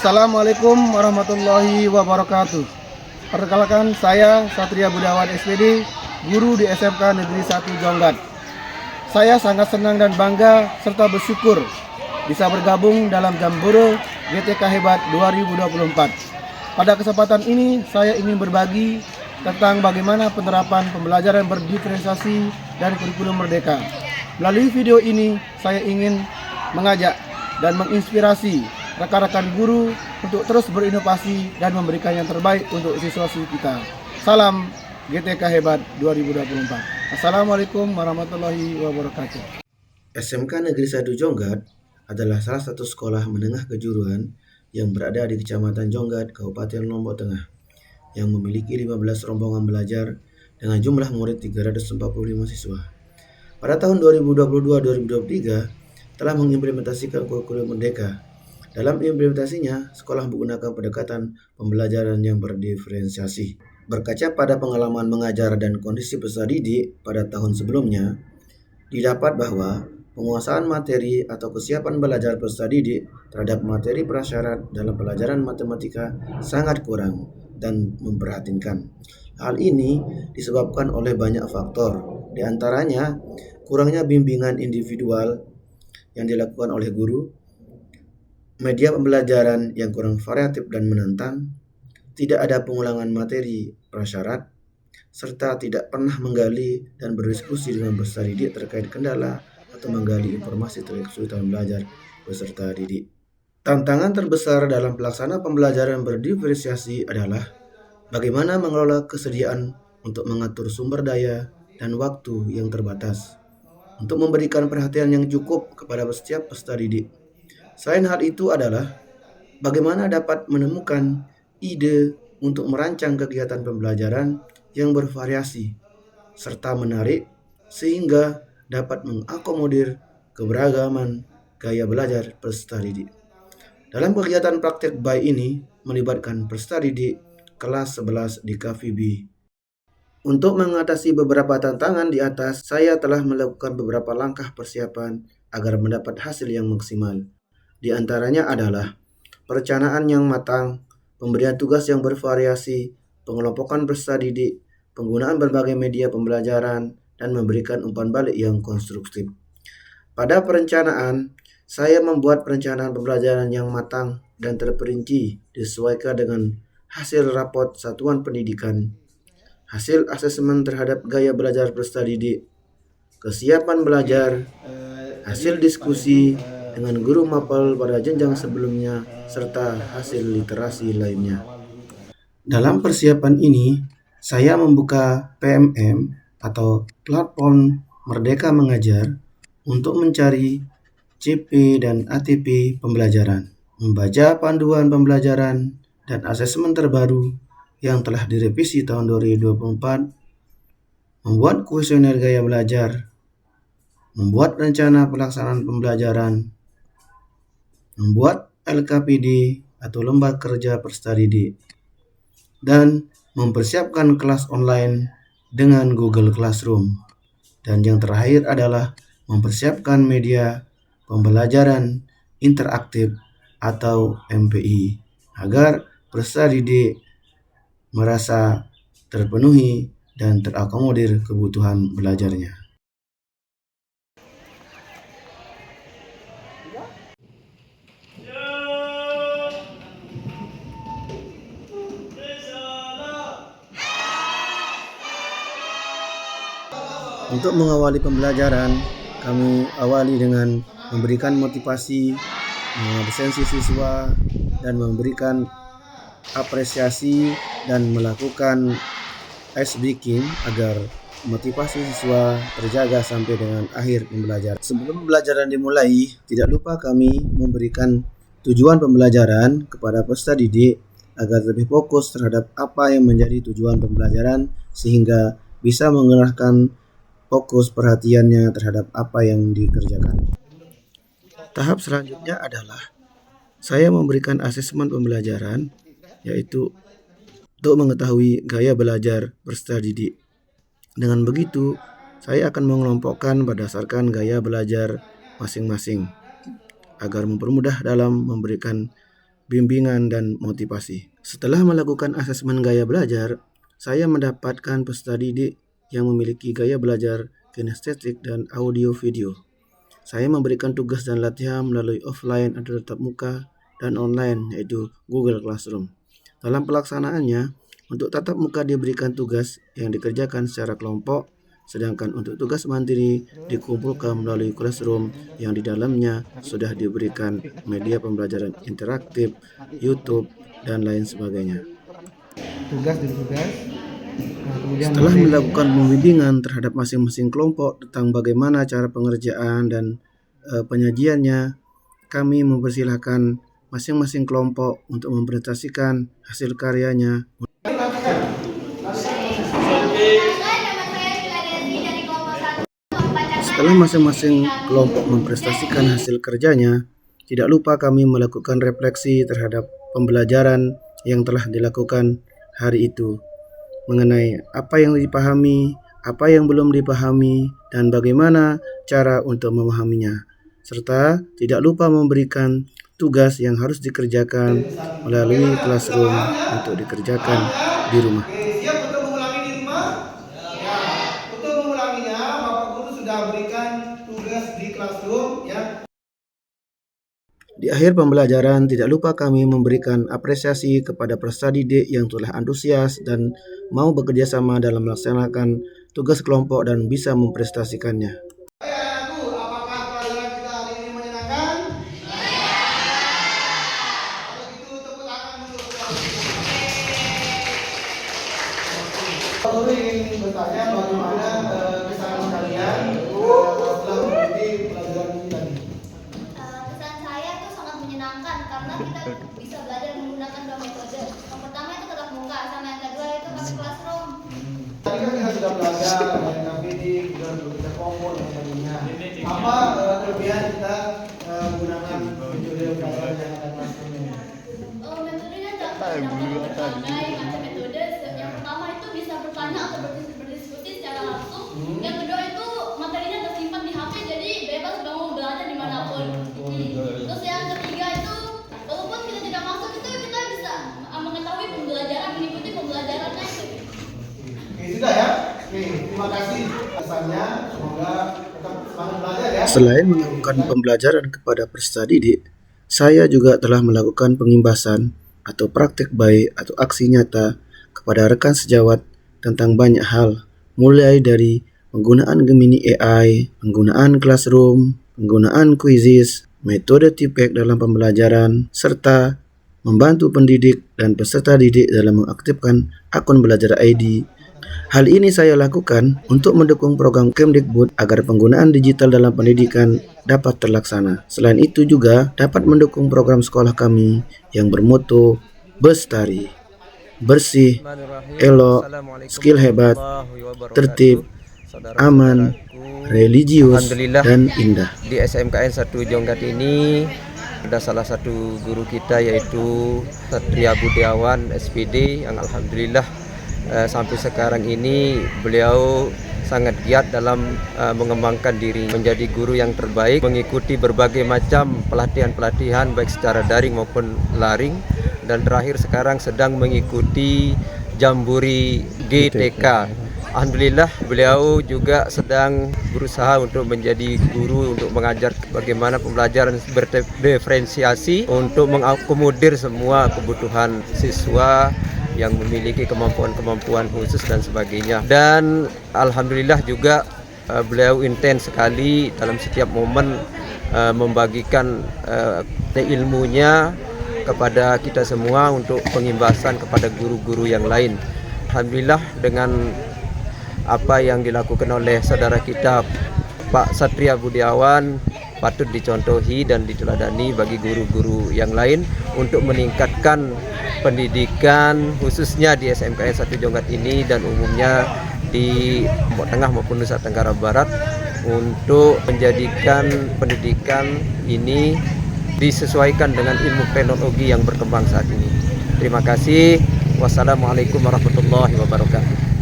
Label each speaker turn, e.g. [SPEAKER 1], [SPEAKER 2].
[SPEAKER 1] Assalamualaikum warahmatullahi wabarakatuh. Perkenalkan, saya Satria Budawan SPD, guru di SMK Negeri 1 Jonggat. Saya sangat senang dan bangga serta bersyukur bisa bergabung dalam Jambore GTK Hebat 2024. Pada kesempatan ini saya ingin berbagi tentang bagaimana penerapan pembelajaran berdiferensiasi dan kurikulum merdeka. Melalui video ini saya ingin mengajak dan menginspirasi rekan-rekan guru untuk terus berinovasi dan memberikan yang terbaik untuk siswa-siswi kita. Salam GTK Hebat 2024. Assalamualaikum warahmatullahi wabarakatuh.
[SPEAKER 2] SMK Negeri 1 Jonggat adalah salah satu sekolah menengah kejuruan yang berada di Kecamatan Jonggat, Kabupaten Lombok Tengah, yang memiliki 15 rombongan belajar dengan jumlah murid 345 siswa. Pada tahun 2022-2023 telah mengimplementasikan kurikulum merdeka. Dalam implementasinya, sekolah menggunakan pendekatan pembelajaran yang berdiferensiasi. Berkaca pada pengalaman mengajar dan kondisi peserta didik pada tahun sebelumnya, didapat bahwa penguasaan materi atau kesiapan belajar peserta didik terhadap materi prasyarat dalam pelajaran matematika sangat kurang dan memprihatinkan. Hal ini disebabkan oleh banyak faktor, di antaranya kurangnya bimbingan individual yang dilakukan oleh guru, media pembelajaran yang kurang variatif dan menantang, tidak ada pengulangan materi prasyarat, serta tidak pernah menggali dan berdiskusi dengan peserta didik terkait kendala atau menggali informasi terkait kesulitan belajar peserta didik. Tantangan terbesar dalam pelaksanaan pembelajaran berdiferensiasi adalah bagaimana mengelola kesediaan untuk mengatur sumber daya dan waktu yang terbatas, untuk memberikan perhatian yang cukup kepada setiap peserta didik. Selain hal itu adalah bagaimana dapat menemukan ide untuk merancang kegiatan pembelajaran yang bervariasi serta menarik sehingga dapat mengakomodir keberagaman gaya belajar peserta didik. Dalam kegiatan praktek baik ini melibatkan peserta didik kelas 11 di KVB. Untuk mengatasi beberapa tantangan di atas, saya telah melakukan beberapa langkah persiapan agar mendapat hasil yang maksimal. Di antaranya adalah perencanaan yang matang, pemberian tugas yang bervariasi, pengelompokan peserta didik, penggunaan berbagai media pembelajaran, dan memberikan umpan balik yang konstruktif. Pada perencanaan, saya membuat perencanaan pembelajaran yang matang dan terperinci disesuaikan dengan hasil rapot satuan pendidikan, hasil asesmen terhadap gaya belajar peserta didik, kesiapan belajar, hasil diskusi dengan guru mapel pada jenjang sebelumnya, serta hasil literasi lainnya. Dalam persiapan ini, saya membuka PMM atau Platform Merdeka Mengajar untuk mencari CP dan ATP pembelajaran, membaca panduan pembelajaran dan asesmen terbaru yang telah direvisi tahun 2024, membuat kuesioner gaya belajar, membuat rencana pelaksanaan pembelajaran, membuat LKPD atau lembar kerja peserta didik, dan mempersiapkan kelas online dengan Google Classroom. Dan yang terakhir adalah mempersiapkan media pembelajaran interaktif atau MPI agar peserta didik merasa terpenuhi dan terakomodir kebutuhan belajarnya. Untuk mengawali pembelajaran, kami awali dengan memberikan motivasi, mengabsensi siswa, dan memberikan apresiasi dan melakukan ice breaking agar motivasi siswa terjaga sampai dengan akhir pembelajaran. Sebelum pembelajaran dimulai, tidak lupa kami memberikan tujuan pembelajaran kepada peserta didik agar lebih fokus terhadap apa yang menjadi tujuan pembelajaran sehingga bisa mengerahkan fokus perhatiannya terhadap apa yang dikerjakan. Tahap selanjutnya adalah saya memberikan asesmen pembelajaran, yaitu untuk mengetahui gaya belajar peserta didik. Dengan begitu, saya akan mengelompokkan berdasarkan gaya belajar masing-masing agar mempermudah dalam memberikan bimbingan, dan motivasi. Setelah melakukan asesmen gaya belajar, saya mendapatkan peserta didik yang memiliki gaya belajar kinestetik dan audio video. Saya memberikan tugas dan latihan melalui offline atau tatap muka dan online, yaitu Google Classroom. Dalam pelaksanaannya, untuk tatap muka diberikan tugas yang dikerjakan secara kelompok, sedangkan untuk tugas mandiri dikumpulkan melalui Classroom yang di dalamnya sudah diberikan media pembelajaran interaktif, YouTube, dan lain sebagainya.
[SPEAKER 1] Tugas dari tugas. Nah, kemudian
[SPEAKER 2] Setelah melakukan pembimbingan terhadap masing-masing kelompok tentang bagaimana cara pengerjaan dan penyajiannya, kami mempersilahkan masing-masing kelompok untuk mempresentasikan hasil karyanya. Setelah masing-masing kelompok mempresentasikan hasil kerjanya, tidak lupa kami melakukan refleksi terhadap pembelajaran yang telah dilakukan hari itu, mengenai apa yang dipahami, apa yang belum dipahami, dan bagaimana cara untuk memahaminya. Serta tidak lupa memberikan tugas yang harus dikerjakan melalui Classroom untuk dikerjakan di rumah.
[SPEAKER 1] Siap untuk mengulangi di rumah? Ya. Untuk mengulanginya, Bapak Guru sudah berikan tugas di Classroom ya.
[SPEAKER 2] Di akhir pembelajaran, tidak lupa kami memberikan apresiasi kepada peserta didik yang telah antusias dan mau bekerja sama dalam melaksanakan tugas kelompok dan bisa mempresentasikannya.
[SPEAKER 1] Apakah pelajaran kita hari ini menyenangkan? Kalau gitu tepuk tangan dulu. Pak Guru ingin bertanya bagaimana kesan kalian setelah mengikuti pelajaran ini tadi?
[SPEAKER 3] Kesan saya itu sangat menyenangkan karena kita bisa belajar menggunakan dua metode. Yang pertama itu tatap muka, sama yang kedua itu pakai Classroom.
[SPEAKER 1] Tadi kan kita sudah belajar dari KPD, kita sudah kompon dan sebagainya. Apa kelebihan kita menggunakan metode pelajaran yang ada Classroom ini?
[SPEAKER 3] Metodenya dapat berbagai macam metode. Yang pertama itu bisa bertanya atau berdiskusi secara langsung. Yang kedua itu materinya tersimpan di HP, jadi bebas mau belajar dimanapun. Terus yang ketiga itu walaupun kita tidak masuk itu kita bisa mengetahui pembelajaran, mengikuti pembelajarannya itu.
[SPEAKER 1] Oke, sudah ya. Oke, terima kasih pesannya. Semoga tetap semangat belajar ya.
[SPEAKER 2] Selain melakukan pembelajaran kepada peserta didik, saya juga telah melakukan pengimbasan atau praktek baik atau aksi nyata kepada rekan sejawat tentang banyak hal, mulai dari penggunaan Gemini AI, penggunaan Classroom, penggunaan quizzes, metode TPEC dalam pembelajaran, serta membantu pendidik dan peserta didik dalam mengaktifkan akun belajar ID. Hal ini saya lakukan untuk mendukung program Kemdikbud agar penggunaan digital dalam pendidikan dapat terlaksana. Selain itu juga dapat mendukung program sekolah kami yang bermoto Bestari, bersih, elok, skill hebat, tertib, aman, religius, dan indah.
[SPEAKER 4] Di SMKN 1 Jonggat ini ada salah satu guru kita yaitu Satria Budiawan SPD yang alhamdulillah sampai sekarang ini beliau sangat giat dalam mengembangkan diri menjadi guru yang terbaik, mengikuti berbagai macam pelatihan-pelatihan baik secara daring maupun laring, dan terakhir sekarang sedang mengikuti Jamburi GTK. Alhamdulillah beliau juga sedang berusaha untuk menjadi guru untuk mengajar bagaimana pembelajaran berdiferensiasi untuk mengakomodir semua kebutuhan siswa yang memiliki kemampuan-kemampuan khusus dan sebagainya. Dan alhamdulillah juga beliau intens sekali dalam setiap momen membagikan ilmunya kepada kita semua untuk pengimbasan kepada guru-guru yang lain. Alhamdulillah dengan apa yang dilakukan oleh saudara kita Pak Satria Budiawan patut dicontohi dan diteladani bagi guru-guru yang lain untuk meningkatkan pendidikan khususnya di SMKN 1 Jonggat ini dan umumnya di Lombok Tengah maupun Nusa Tenggara Barat untuk menjadikan pendidikan ini disesuaikan dengan ilmu teknologi yang berkembang saat ini. Terima kasih. Wassalamualaikum warahmatullahi wabarakatuh.